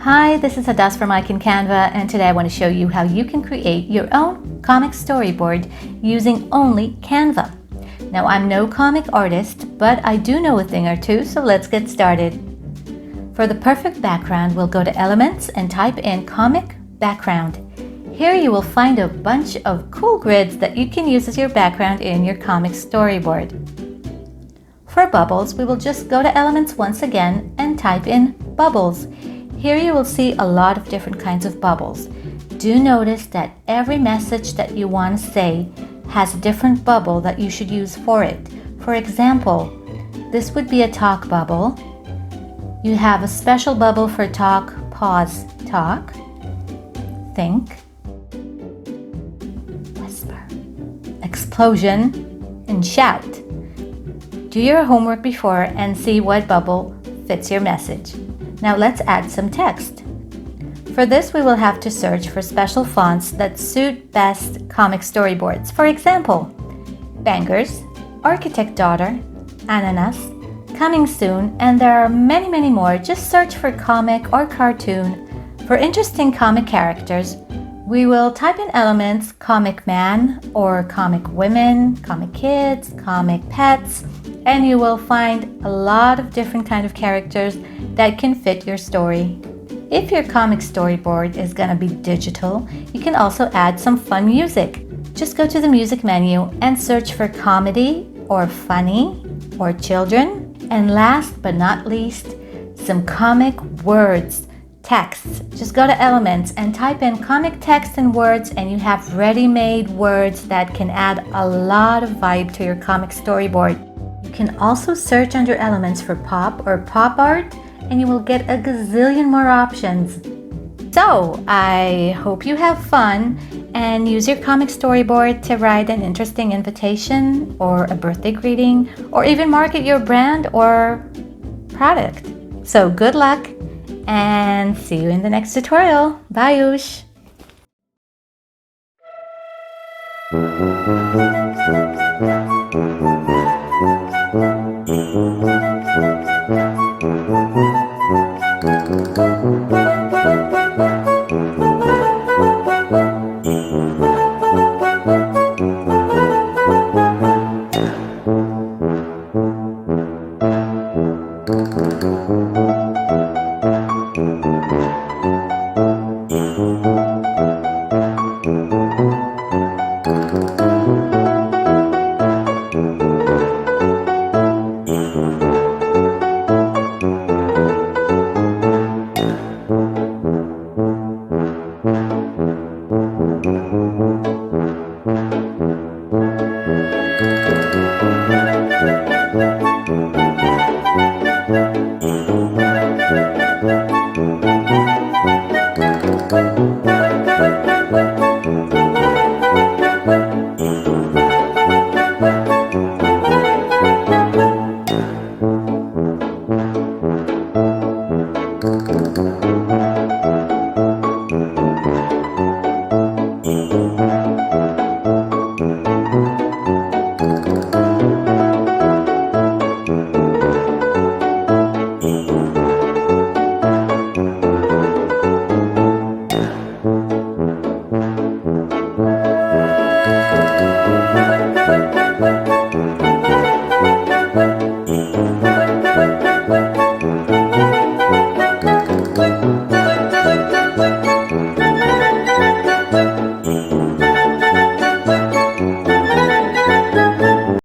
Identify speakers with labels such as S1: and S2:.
S1: Hi, this is Hadas from Canva, and today I want to show you how you can create your own comic storyboard using only Canva. Now, I'm no comic artist, but I do know a thing or two, so let's get started. For the perfect background, we'll go to Elements and type in Comic Background. Here you will find a bunch of cool grids that you can use as your background in your comic storyboard. For bubbles, we will just go to Elements once again and type in Bubbles. Here you will see a lot of different kinds of bubbles. Do notice that every message that you want to say has a different bubble that you should use for it. For example, this would be a talk bubble. You have a special bubble for talk, pause, talk, think, whisper, explosion, and shout. Do your homework before and see what bubble fits your message. Now let's add some text. For this, we will have to search for special fonts that suit best comic storyboards. For example, Bangers, Architect Daughter, Ananas, Coming Soon, and there are many more. Just search for comic or cartoon. For interesting comic characters, we will type in Elements, Comic Man or Comic Women, Comic Kids, Comic Pets, and you will find a lot of different kind of characters that can fit your story. If your comic storyboard is going to be digital, you can also add some fun music. Just go to the music menu and search for comedy or funny or children. And last but not least, some comic words, texts. Just go to Elements and type in comic text and words, and you have ready-made words that can add a lot of vibe to your comic storyboard. You can also search under Elements for pop or pop art, and you will get a gazillion more options. So, I hope you have fun and use your comic storyboard to write an interesting invitation or a birthday greeting or even market your brand or product. So, good luck and see you in the next tutorial. Bye-oosh!